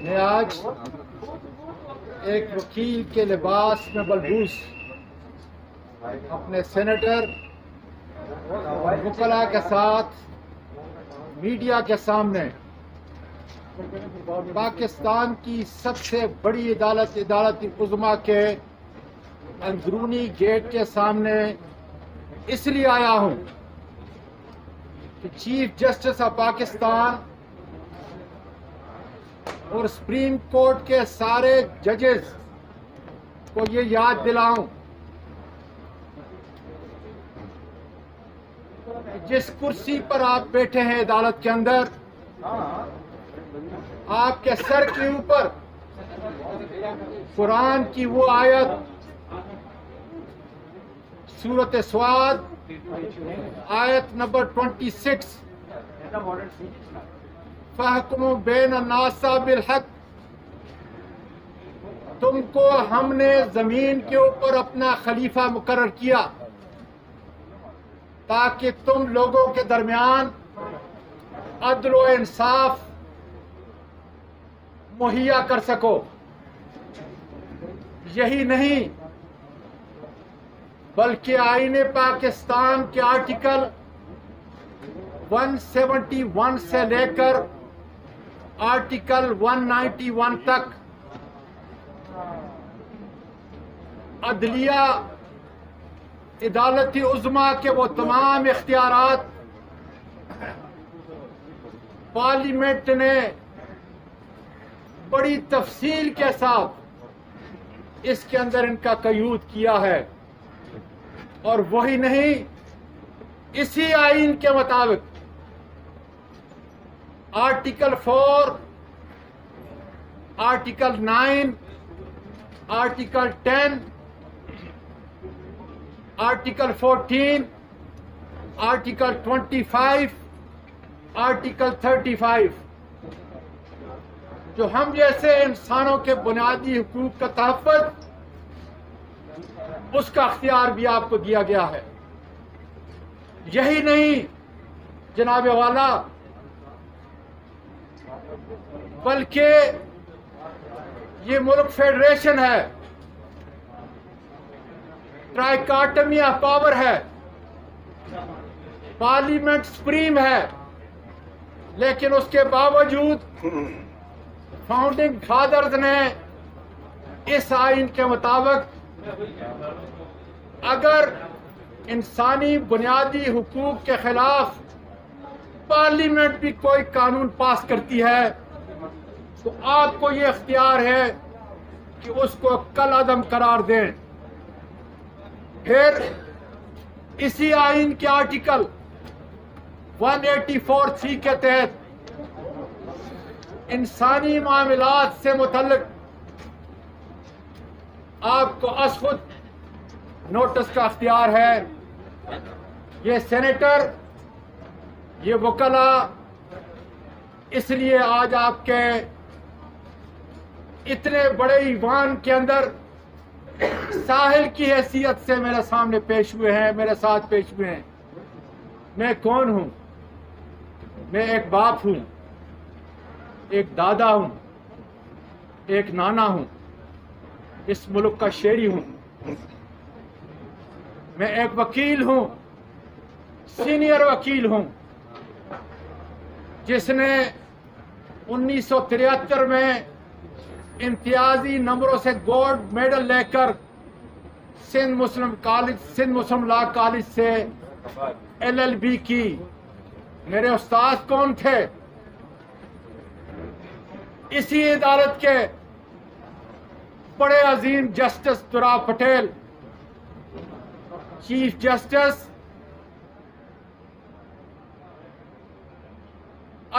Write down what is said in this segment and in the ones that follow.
میں آج ایک وکیل کے لباس میں ملبوس اپنے سینیٹر اور وکلاء کے ساتھ میڈیا کے سامنے پاکستان کی سب سے بڑی عدالت عظمیٰ کے اندرونی گیٹ کے سامنے اس لیے آیا ہوں کہ چیف جسٹس آف پاکستان اور سپریم کورٹ کے سارے ججز کو یہ یاد دلاؤں کہ جس کرسی پر آپ بیٹھے ہیں عدالت کے اندر، آپ کے سر کے اوپر قرآن کی وہ آیت سورۃ صاد آیت نمبر 26 فَحْكُمُوا بَيْنَ النَّاسِ بِالْحَقِّ، تم کو ہم نے زمین کے اوپر اپنا خلیفہ مقرر کیا تاکہ تم لوگوں کے درمیان عدل و انصاف مہیا کر سکو۔ یہی نہیں بلکہ آئین پاکستان کے آرٹیکل 171 سے لے کر آرٹیکل 191 تک عدلیہ عدالت عظمیٰ کے وہ تمام اختیارات پارلیمنٹ نے بڑی تفصیل کے ساتھ اس کے اندر ان کا قیود کیا ہے، اور وہی نہیں، اسی آئین کے مطابق article 4، article 9، article 10، article 14، article 25، article 35 جو ہم جیسے انسانوں کے بنیادی حقوق کا تحفظ، اس کا اختیار بھی آپ کو دیا گیا ہے۔ یہی نہیں جناب والا، بلکہ یہ ملک فیڈریشن ہے، ٹرائیکاٹمی آف پاور ہے، پارلیمنٹ سپریم ہے، لیکن اس کے باوجود فاؤنڈنگ فادرز نے اس آئین کے مطابق اگر انسانی بنیادی حقوق کے خلاف پارلیمنٹ بھی کوئی قانون پاس کرتی ہے تو آپ کو یہ اختیار ہے کہ اس کو کل عدم قرار دیں۔ پھر اسی آئین کے آرٹیکل 184(3) کے تحت انسانی معاملات سے متعلق آپ کو از خود نوٹس کا اختیار ہے۔ یہ سینیٹر، یہ وکلاء اس لیے آج آپ کے اتنے بڑے ایوان کے اندر ساحل کی حیثیت سے میرے سامنے پیش ہوئے ہیں، میرے ساتھ پیش ہوئے ہیں۔ میں کون ہوں؟ میں ایک باپ ہوں، ایک دادا ہوں، ایک نانا ہوں، اس ملک کا شہری ہوں۔ میں ایک وکیل ہوں، سینئر وکیل ہوں، جس نے 1973 میں امتیازی نمبروں سے گولڈ میڈل لے کر سندھ مسلم لا کالج سے LLB کی۔ میرے استاد کون تھے؟ اسی عدالت کے بڑے عظیم جسٹس ترا پٹیل، چیف جسٹس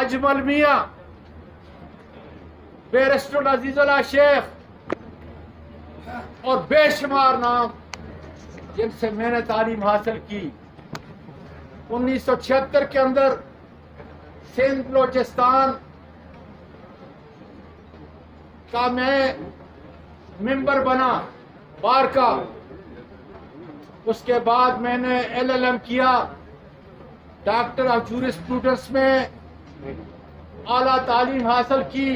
اجمل میاں، بیرسٹر عزیز اللہ شیخ، اور بے شمار نام جن سے میں نے تعلیم حاصل کی۔ 1976 کے اندر سندھ بلوچستان کا میں ممبر بنا بار کا۔ اس کے بعد میں نے LLM کیا، ڈاکٹر آف جورسپروڈنس میں اعلیٰ تعلیم حاصل کی،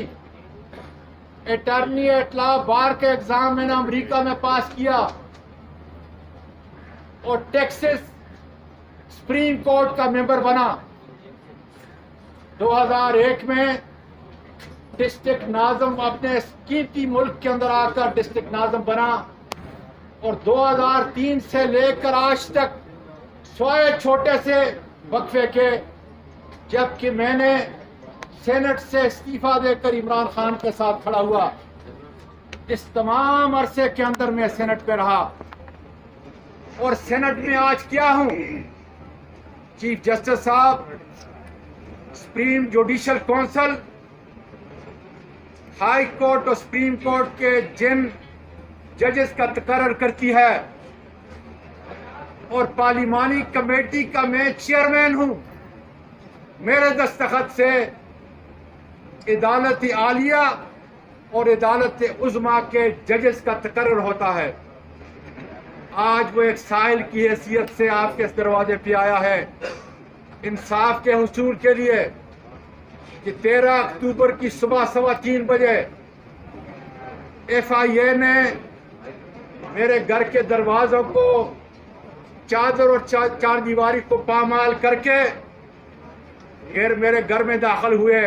اٹارنی ایٹ لا بار کے ایگزام میں نے امریکہ میں پاس کیا اور ٹیکسس سپریم کورٹ کا ممبر بنا. 2001 میں ڈسٹرکٹ ناظم اپنے قیمتی ملک کے اندر آ کر ڈسٹرکٹ ناظم بنا اور 2003 سے لے کر آج تک سوائے چھوٹے سے وقفے کے جبکہ میں نے سینٹ سے استعفیٰ دے کر عمران خان کے ساتھ کھڑا ہوا، اس تمام عرصے کے اندر میں سینٹ پہ رہا. اور سینٹ میں آج کیا ہوں؟ چیف جسٹس صاحب، supreme judicial council, high court اور سپریم کورٹ کے جن ججز کا تقرر کرتی ہے اور پارلیمانی کمیٹی کا میں چیئرمین ہوں. میرے دستخط سے عدالت عالیہ اور عدالت عظمیٰ کے ججز کا تقرر ہوتا ہے. آج وہ ایک سائل کی حیثیت سے آپ کے اس دروازے پہ آیا ہے انصاف کے حصول کے لیے کہ 13 اکتوبر کی صبح 3:15 بجے FIA نے میرے گھر کے دروازوں کو چادر اور چار دیواری کو پامال کر کے پھر میرے گھر میں داخل ہوئے.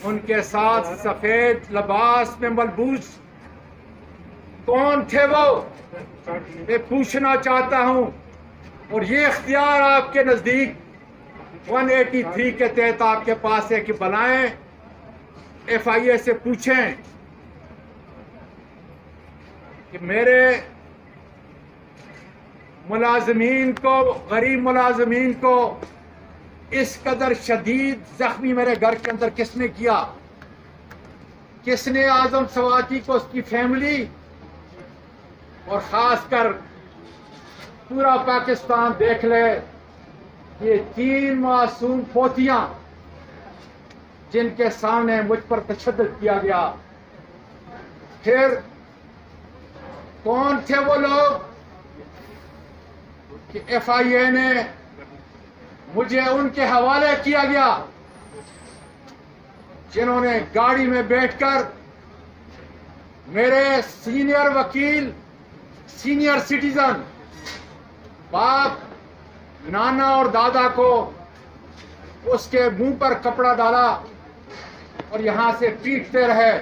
ان کے ساتھ سفید لباس میں ملبوس کون تھے وہ میں پوچھنا چاہتا ہوں. اور یہ اختیار آپ کے نزدیک 183 کے تحت آپ کے پاس ہے کہ بلائیں FIA سے پوچھیں کہ میرے ملازمین کو، غریب ملازمین کو اس قدر شدید زخمی میرے گھر کے اندر کس نے کیا؟ کس نے اعظم سواتی کو، اس کی فیملی اور خاص کر پورا پاکستان دیکھ لے یہ 3 معصوم پوتیاں جن کے سامنے مجھ پر تشدد کیا گیا. پھر کون تھے وہ لوگ کہ FIA نے مجھے ان کے حوالے کیا گیا جنہوں نے گاڑی میں بیٹھ کر میرے سینئر وکیل، سینئر سٹیزن، باپ، نانا اور دادا کو اس کے منہ پر کپڑا ڈالا اور یہاں سے پیٹتے رہے.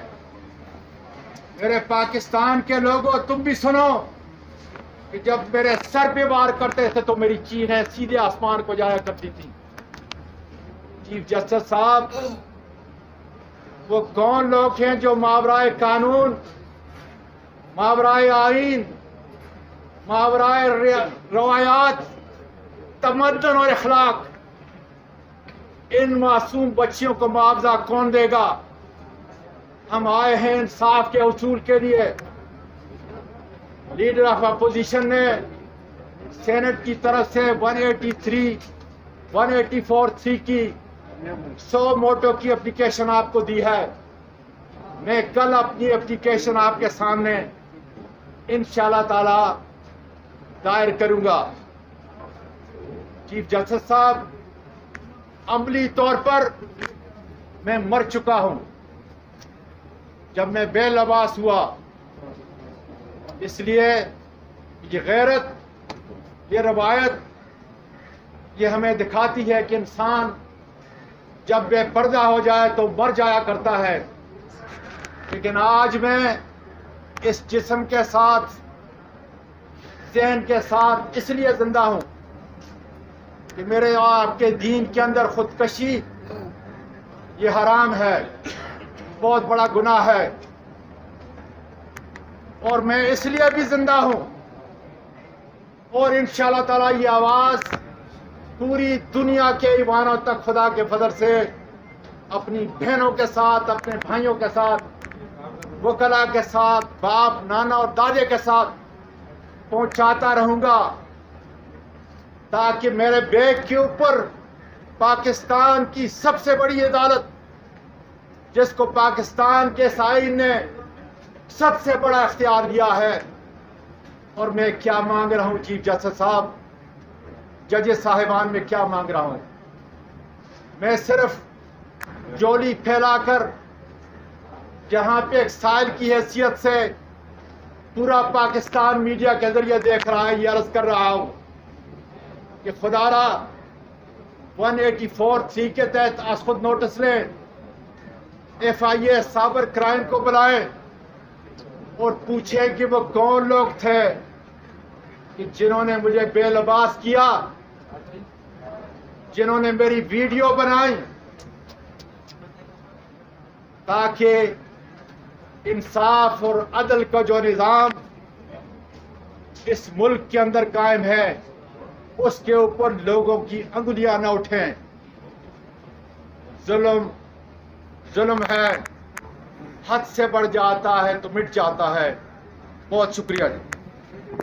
میرے پاکستان کے لوگوں، تم بھی سنو کہ جب میرے سر پہ وار کرتے تھے تو میری چیخیں سیدھے آسمان کو جایا کرتی تھی. چیف جسٹس صاحب، وہ کون لوگ ہیں جو ماورائے قانون، ماورائے آئین، ماورائے روایات، تمدن اور اخلاق، ان معصوم بچیوں کو معاوضہ کون دے گا؟ ہم آئے ہیں انصاف کے حصول کے لیے. لیڈر آف اپوزیشن نے سینٹ کی طرف سے 183 184(3) کی 100 موٹو کی اپلیکیشن آپ کو دی ہے. میں کل اپنی اپلیکیشن آپ کے سامنے انشاءاللہ تعالی دائر کروں گا. چیف جسٹس صاحب، عملی طور پر میں مر چکا ہوں جب میں بے لباس ہوا. اس لیے یہ غیرت، یہ روایت یہ ہمیں دکھاتی ہے کہ انسان جب بے پردہ ہو جائے تو مر جایا کرتا ہے. لیکن آج میں اس جسم کے ساتھ، ذہن کے ساتھ اس لیے زندہ ہوں کہ میرے آپ کے دین کے اندر خودکشی یہ حرام ہے، بہت بڑا گناہ ہے. اور میں اس لیے بھی زندہ ہوں اور انشاءاللہ تعالی یہ آواز پوری دنیا کے ایوانوں تک خدا کے فضل سے اپنی بہنوں کے ساتھ، اپنے بھائیوں کے ساتھ، وکلا کے ساتھ، باپ، نانا اور دادے کے ساتھ پہنچاتا رہوں گا تاکہ میرے بیگ کے اوپر پاکستان کی سب سے بڑی عدالت، جس کو پاکستان کے آئین نے سب سے بڑا اختیار دیا ہے. اور میں کیا مانگ رہا ہوں چیف جسٹس صاحب، ججز صاحبان، میں کیا مانگ رہا ہوں؟ میں صرف جولی پھیلا کر جہاں پہ ایک سائل کی حیثیت سے پورا پاکستان میڈیا کے ذریعے دیکھ رہا ہے، یہ عرض کر رہا ہوں کہ خدا را 184(3) کے تحت آج خود نوٹس لیں، FIA سائبر کرائم کو بلائیں اور پوچھیں کہ وہ کون لوگ تھے کہ جنہوں نے مجھے بے لباس کیا، جنہوں نے میری ویڈیو بنائی، تاکہ انصاف اور عدل کا جو نظام اس ملک کے اندر قائم ہے اس کے اوپر لوگوں کی انگلیاں نہ اٹھیں۔ ظلم ہے، حد سے بڑھ جاتا ہے تو مٹ جاتا ہے۔ بہت شکریہ جی۔